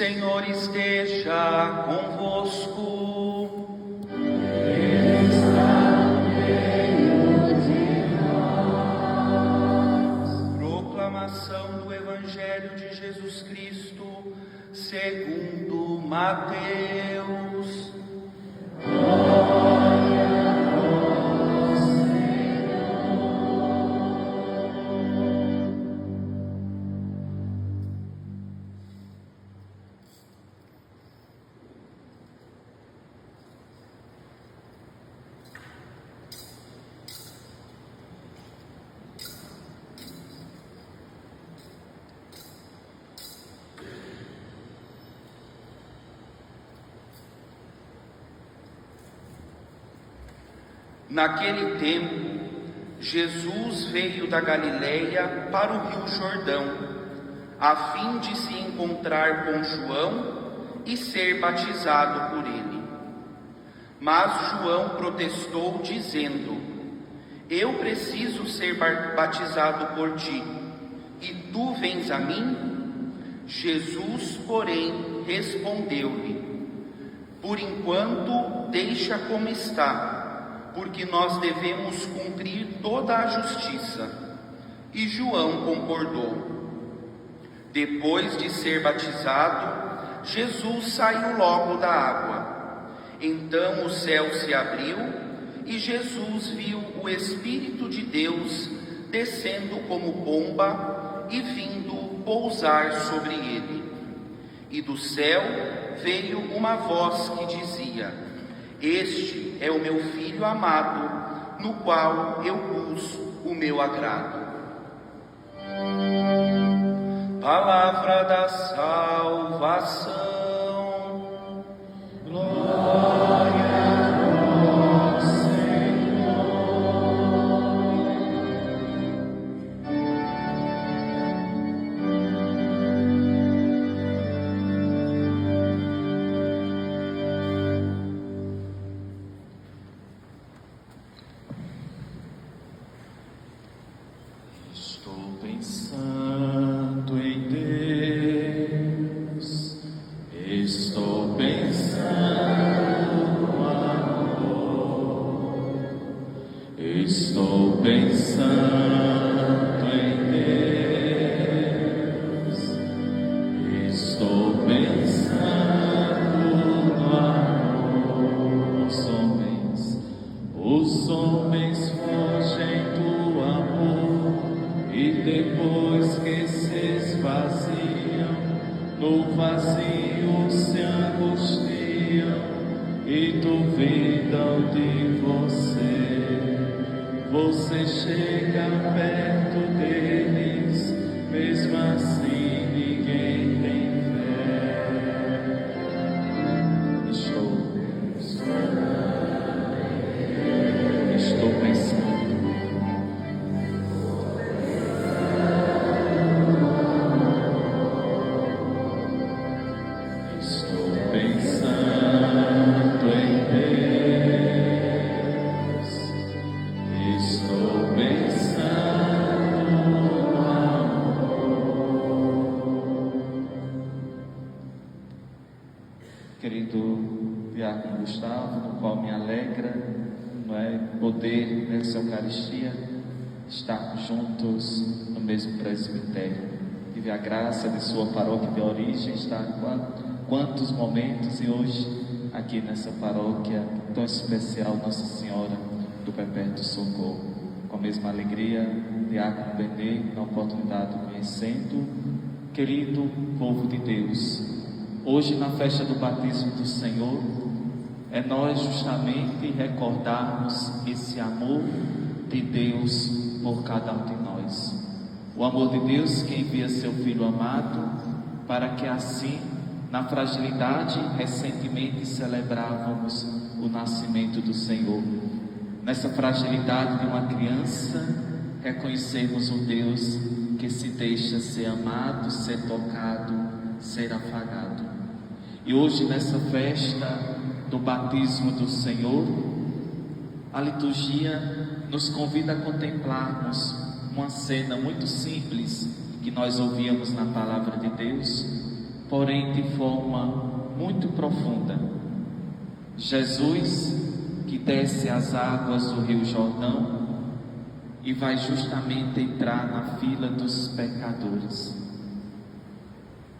Senhor esteja convosco. Ele está no meio de nós. Proclamação do Evangelho de Jesus Cristo segundo Mateus. Glória a vós, Senhor. Naquele tempo, Jesus veio da Galileia para o Rio Jordão, a fim de se encontrar com João e ser batizado por ele. Mas João protestou, dizendo: Eu preciso ser batizado por ti, e tu vens a mim? Jesus, porém, respondeu-lhe: Por enquanto, deixa como está, porque nós devemos cumprir toda a justiça. E João concordou. Depois de ser batizado, Jesus saiu logo da água. Então o céu se abriu e Jesus viu o Espírito de Deus descendo como pomba e vindo pousar sobre ele. E do céu veio uma voz que dizia: Este é o meu Filho amado, no qual eu pus o meu agrado. Palavra da salvação. Glória a vós, Senhor. Estou pensando em Deus, estou pensando no amor, estou pensando em Deus, estou pensando no amor. Os homens fogem do amor e depois que se esvaziam, no vazio se angustiam e duvidam de você. Você chega perto deles, mesmo assim ninguém tem fé. Estou pensando. Estou pensando em Deus, estou pensando no amor. Querido Diácono Gustavo, no qual me alegra, não é, poder nessa Eucaristia estarmos juntos no mesmo presbitério. Tive a graça de sua paróquia de origem, estar quantos momentos, e hoje aqui nessa paróquia tão especial, Nossa Senhora do Perpétuo Socorro. Com a mesma alegria, Diácono Benê, na oportunidade de conhecendo, querido povo de Deus, hoje na festa do batismo do Senhor, é nós justamente recordarmos esse amor de Deus por cada um de nós. O amor de Deus que envia seu Filho amado, para que assim, na fragilidade, recentemente celebrávamos o nascimento do Senhor. Nessa fragilidade de uma criança, reconhecemos um Deus que se deixa ser amado, ser tocado, ser afagado. E hoje, nessa festa do batismo do Senhor, a liturgia nos convida a contemplarmos uma cena muito simples que nós ouvíamos na palavra de Deus, porém de forma muito profunda. Jesus que desce as águas do Rio Jordão e vai justamente entrar na fila dos pecadores.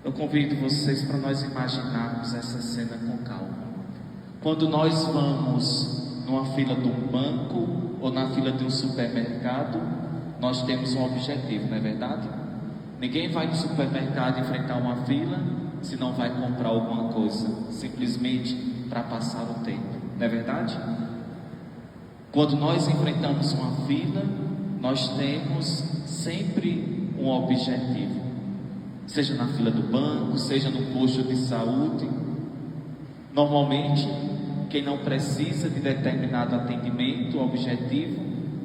Eu convido vocês para nós imaginarmos essa cena com calma. Quando nós vamos numa fila de um banco ou na fila de um supermercado, nós temos um objetivo, não é verdade? Ninguém vai no supermercado enfrentar uma fila se não vai comprar alguma coisa, simplesmente para passar o tempo, não é verdade? Quando nós enfrentamos uma fila, nós temos sempre um objetivo, seja na fila do banco, seja no posto de saúde. Normalmente, quem não precisa de determinado atendimento objetivo,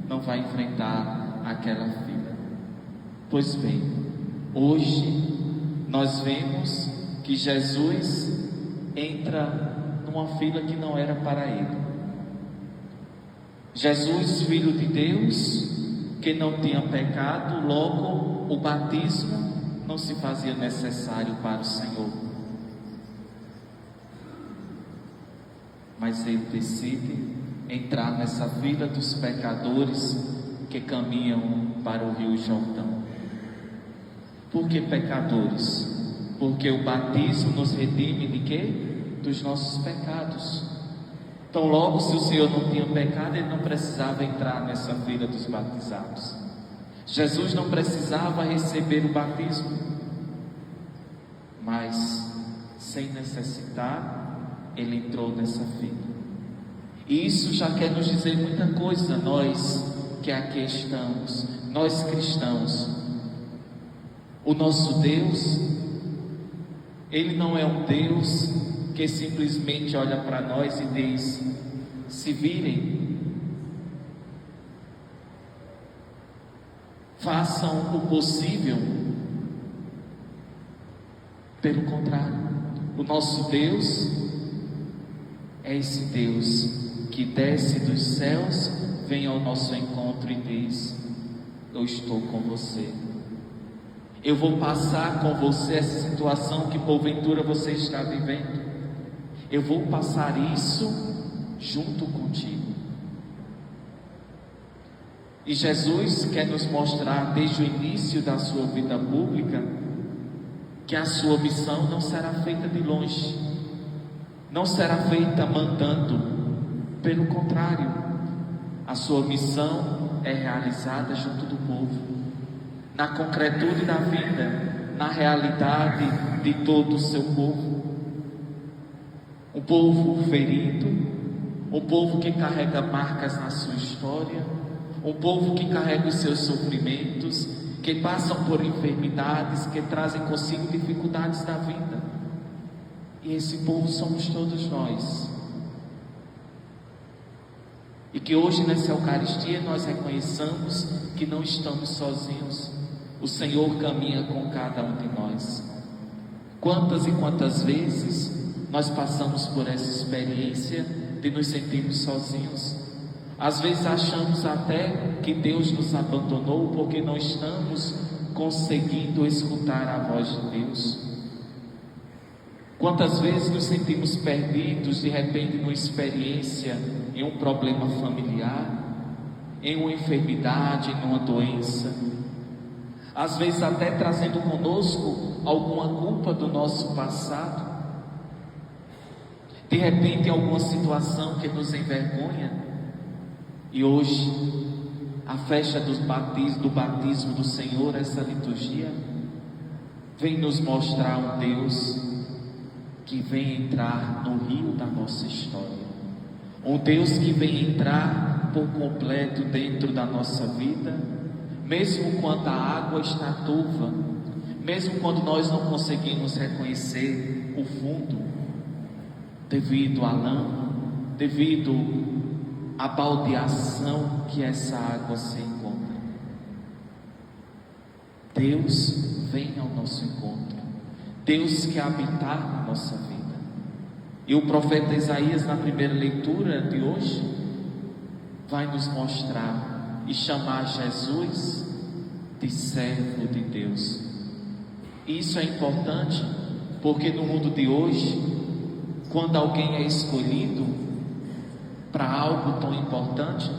não vai enfrentar aquela fila. Pois bem, hoje nós vemos que Jesus entra numa fila que não era para ele. Jesus, Filho de Deus, que não tinha pecado, logo o batismo não se fazia necessário para o Senhor. Mas ele decide entrar nessa fila dos pecadores que caminham para o Rio Jordão. Por que pecadores? Porque o batismo nos redime de quê? Dos nossos pecados. Então logo, se o Senhor não tinha pecado, ele não precisava entrar nessa fila dos batizados. Jesus não precisava receber o batismo, mas sem necessitar, ele entrou nessa fila. E isso já quer nos dizer muita coisa, nós que aqui estamos, nós cristãos. O nosso Deus, ele não é um Deus que simplesmente olha para nós e diz: se virem, façam o possível. Pelo contrário, o nosso Deus é esse Deus que desce dos céus, vem ao nosso encontro e diz: eu estou com você. Eu vou passar com você essa situação que porventura você está vivendo. Eu vou passar isso junto contigo. E Jesus quer nos mostrar desde o início da sua vida pública que a sua missão não será feita de longe, não será feita mandando. Pelo contrário, a sua missão é realizada junto do povo, na concretude da vida, na realidade de todo o seu povo. Um povo ferido, um povo que carrega marcas na sua história, um povo que carrega os seus sofrimentos, que passam por enfermidades, que trazem consigo dificuldades da vida. E esse povo somos todos nós. E que hoje nessa Eucaristia nós reconheçamos que não estamos sozinhos. O Senhor caminha com cada um de nós. Quantas e quantas vezes nós passamos por essa experiência de nos sentirmos sozinhos. Às vezes achamos até que Deus nos abandonou porque não estamos conseguindo escutar a voz de Deus. Quantas vezes nos sentimos perdidos de repente numa experiência, em um problema familiar, em uma enfermidade, em uma doença. Às vezes até trazendo conosco alguma culpa do nosso passado. De repente alguma situação que nos envergonha. E hoje, a festa do batismo do Senhor, essa liturgia, vem nos mostrar um Deus que vem entrar no rio da nossa história. Um Deus que vem entrar por completo dentro da nossa vida, mesmo quando a água está turva, mesmo quando nós não conseguimos reconhecer o fundo, devido à lama, devido a baldeação que essa água se encontra. Deus vem ao nosso encontro. Deus quer habitar na nossa vida. E o profeta Isaías, na primeira leitura de hoje, vai nos mostrar e chamar Jesus de servo de Deus. E isso é importante Porque no mundo de hoje, quando alguém é escolhido para algo tão importante,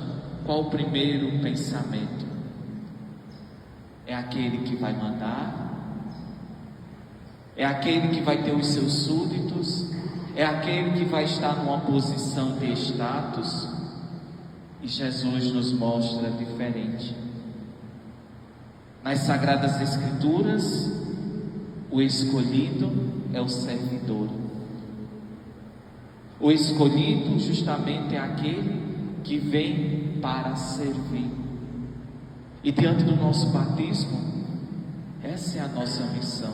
qual o primeiro pensamento? É aquele que vai mandar? É aquele que vai ter os seus súditos? É aquele que vai estar numa posição de status? E Jesus nos mostra diferente. Nas Sagradas Escrituras, o escolhido é o servidor. O escolhido justamente é aquele que vem para servir. E diante do nosso batismo, essa é a nossa missão.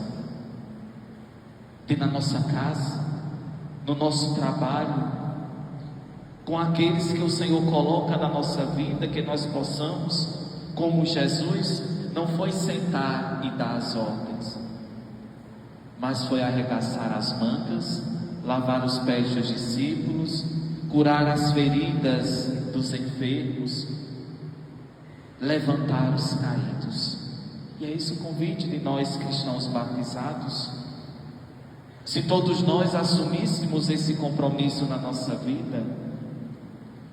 De na nossa casa, no nosso trabalho, com aqueles que o Senhor coloca na nossa vida, que nós possamos, como Jesus, não foi sentar e dar as ordens, mas foi arregaçar as mangas, lavar os pés dos discípulos, curar as feridas dos enfermos, levantar os caídos. E é esse o convite de nós cristãos batizados. Se todos nós assumíssemos esse compromisso na nossa vida,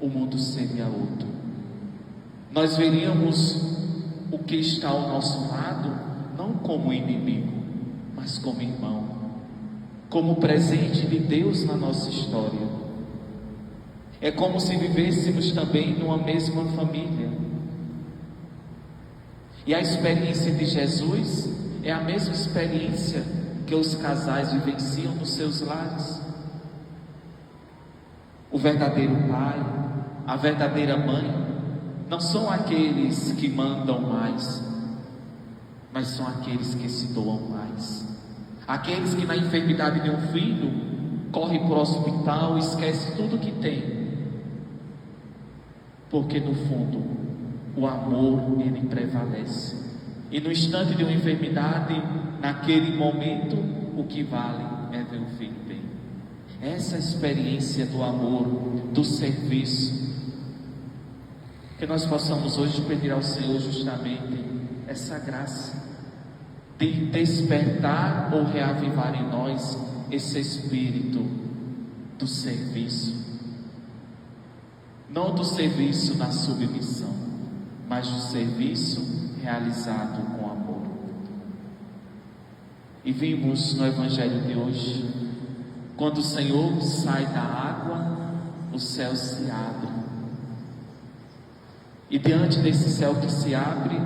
o mundo seria outro. Nós veríamos o que está ao nosso lado, não como inimigo, mas como irmão, como presente de Deus na nossa história. É como se vivêssemos também numa mesma família. E a experiência de Jesus é a mesma experiência que os casais vivenciam nos seus lares. O verdadeiro pai, a verdadeira mãe, não são aqueles que mandam mais, mas são aqueles que se doam mais. Aqueles que na enfermidade de um filho, corre para o hospital, esquece tudo que tem. Porque no fundo, o amor, ele prevalece. E no instante de uma enfermidade, naquele momento, o que vale é ver o filho bem. Essa experiência do amor, do serviço, que nós possamos hoje pedir ao Senhor justamente essa graça de despertar ou reavivar em nós esse espírito do serviço. Não do serviço na submissão, mas do serviço realizado com amor. E vimos no Evangelho de hoje, quando o Senhor sai da água, o céu se abre. E diante desse céu que se abre,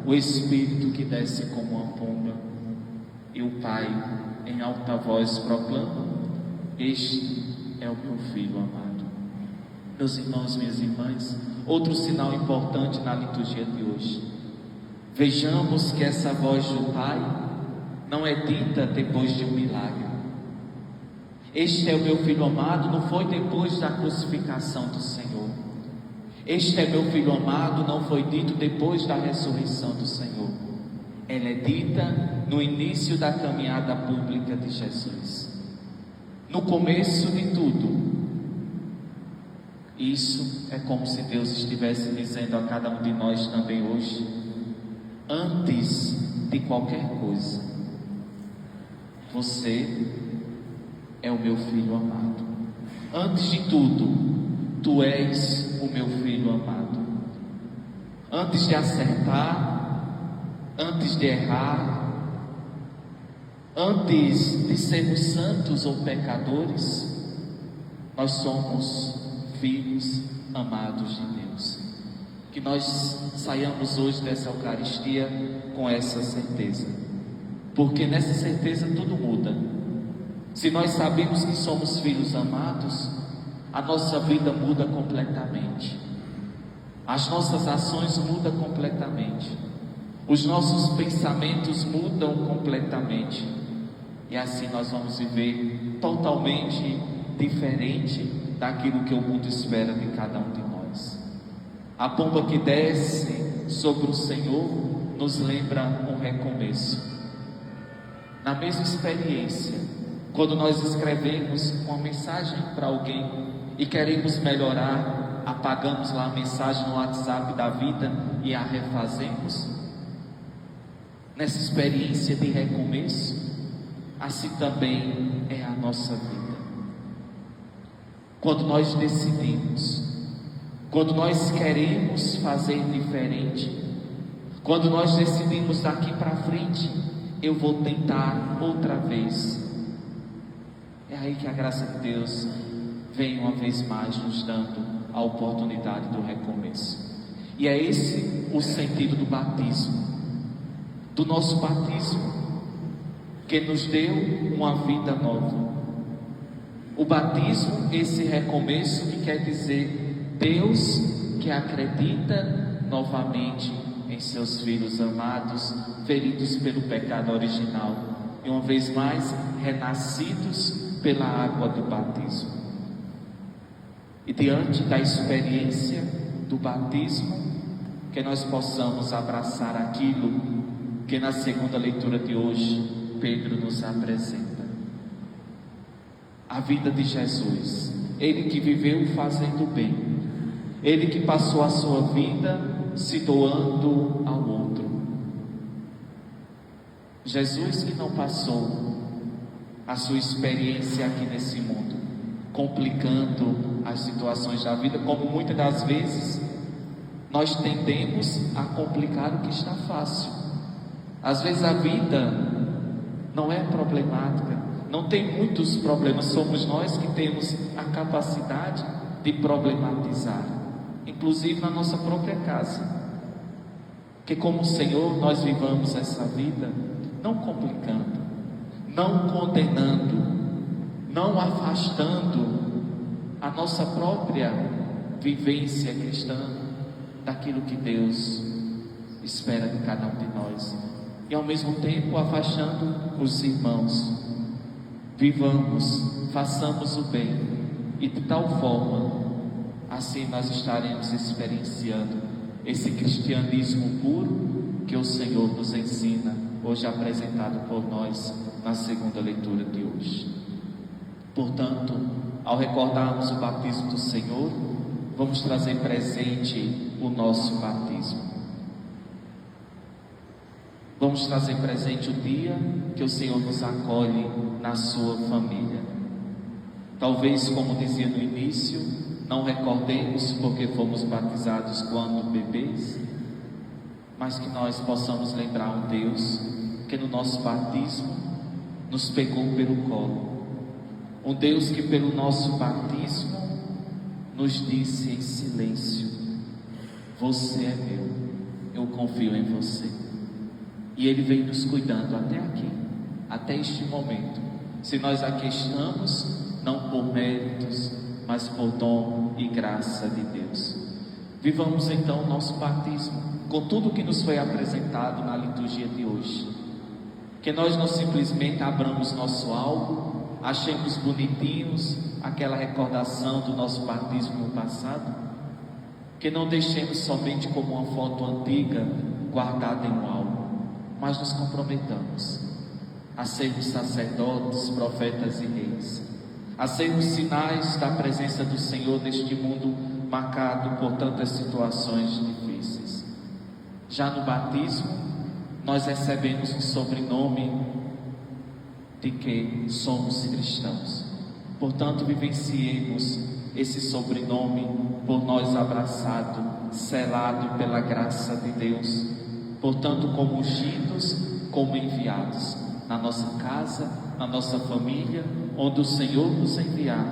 o Espírito que desce como uma pomba, e o Pai em alta voz proclama: este é o meu Filho amado. Meus irmãos, minhas irmãs, outro sinal importante na liturgia de hoje. Vejamos que essa voz do Pai não é dita depois de um milagre. Este é o meu Filho amado não foi depois da crucificação do Senhor. Este é meu Filho amado não foi dito depois da ressurreição do Senhor. Ela é dita no início da caminhada pública de Jesus, no começo de tudo. Isso é como se Deus estivesse dizendo a cada um de nós também hoje: antes de qualquer coisa, você é o meu Filho amado. Antes de tudo, tu és o meu Filho amado. Antes de acertar, antes de errar, antes de sermos santos ou pecadores, nós somos filhos amados de Deus. Que nós saiamos hoje dessa Eucaristia com essa certeza, porque nessa certeza tudo muda. Se nós sabemos que somos filhos amados, a nossa vida muda completamente, as nossas ações mudam completamente, os nossos pensamentos mudam completamente, e assim nós vamos viver totalmente diferente daquilo que o mundo espera de cada um de nós. A pomba que desce sobre o Senhor nos lembra um recomeço. Na mesma experiência, quando nós escrevemos uma mensagem para alguém e queremos melhorar, apagamos lá a mensagem no WhatsApp da vida e a refazemos. Nessa experiência de recomeço, assim também é a nossa vida. Quando nós decidimos, quando nós queremos fazer diferente, quando nós decidimos daqui para frente, eu vou tentar outra vez. É aí que a graça de Deus vem uma vez mais nos dando a oportunidade do recomeço. E é esse o sentido do batismo, do nosso batismo, que nos deu uma vida nova. O batismo, esse recomeço que quer dizer Deus que acredita novamente em seus filhos amados, feridos pelo pecado original, e uma vez mais renascidos pela água do batismo. E diante da experiência do batismo, que nós possamos abraçar aquilo que na segunda leitura de hoje Pedro nos apresenta. A vida de Jesus, Ele que viveu fazendo bem, Ele que passou a sua vida se doando ao outro. Jesus que não passou a sua experiência aqui nesse mundo, complicando as situações da vida, como muitas das vezes nós tendemos a complicar o que está fácil. Às vezes a vida não é problemática, não tem muitos problemas, somos nós que temos a capacidade de problematizar, inclusive na nossa própria casa. Que como Senhor nós vivamos essa vida não complicando, não condenando, não afastando a nossa própria vivência cristã daquilo que Deus espera de cada um de nós, e ao mesmo tempo afastando os irmãos. Vivamos, façamos o bem, e de tal forma, assim nós estaremos experienciando esse cristianismo puro que o Senhor nos ensina, hoje apresentado por nós na segunda leitura de hoje. Portanto, ao recordarmos o batismo do Senhor, vamos trazer presente o nosso batismo. Vamos trazer presente o dia que o Senhor nos acolhe na sua família. Talvez, como dizia no início, não recordemos porque fomos batizados quando bebês, mas que nós possamos lembrar um Deus que no nosso batismo nos pegou pelo colo. Um Deus que pelo nosso batismo nos disse em silêncio: você é meu, eu confio em você. E Ele vem nos cuidando até aqui, até este momento. Se nós aqui estamos, não por méritos, mas por dom e graça de Deus. Vivamos então o nosso batismo com tudo que nos foi apresentado na liturgia de hoje. Que nós não simplesmente abramos nosso álbum, achemos bonitinhos aquela recordação do nosso batismo no passado, que não deixemos somente como uma foto antiga guardada em um álbum, mas nos comprometamos a sermos sacerdotes, profetas e reis, a sermos sinais da presença do Senhor neste mundo marcado por tantas situações difíceis. Já no batismo, nós recebemos um sobrenome de que somos cristãos. Portanto, vivenciemos esse sobrenome por nós abraçado, selado pela graça de Deus. Portanto, como ungidos, como enviados, na nossa casa, na nossa família, onde o Senhor nos enviar,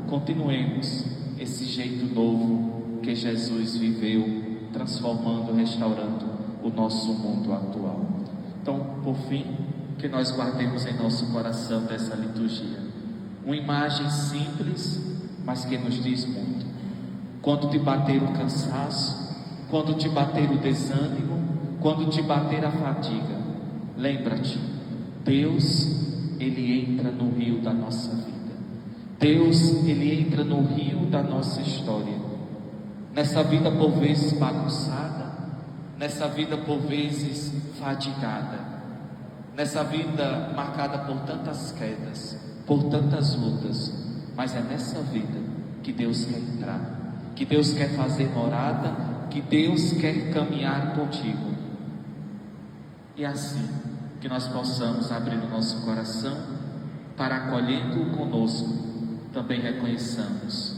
continuemos esse jeito novo que Jesus viveu, transformando, restaurando o nosso mundo atual. Então, por fim, que nós guardemos em nosso coração dessa liturgia uma imagem simples, mas que nos diz muito. Quando te bater o cansaço, quando te bater o desânimo, quando te bater a fadiga, lembra-te, Deus, Ele entra no rio da nossa vida. Deus, Ele entra no rio da nossa história. Nessa vida por vezes bagunçada, nessa vida por vezes fadigada, nessa vida marcada por tantas quedas, por tantas lutas, mas é nessa vida que Deus quer entrar, que Deus quer fazer morada, que Deus quer caminhar contigo. E assim, que nós possamos abrir o nosso coração para, acolhendo-o conosco, também reconheçamos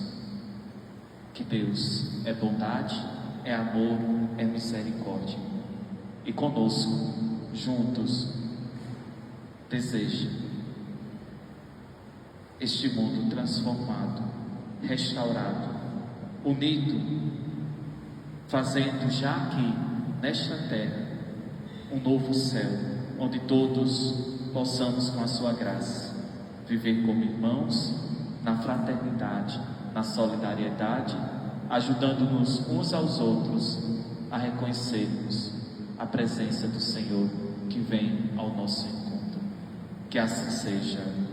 que Deus é bondade, é amor, é misericórdia. E conosco, juntos, deseja este mundo transformado, restaurado, unido, fazendo já aqui, nesta terra, um novo céu, onde todos possamos, com a sua graça, viver como irmãos, na fraternidade, na solidariedade, ajudando-nos uns aos outros a reconhecermos a presença do Senhor que vem ao nosso encontro. Que assim seja.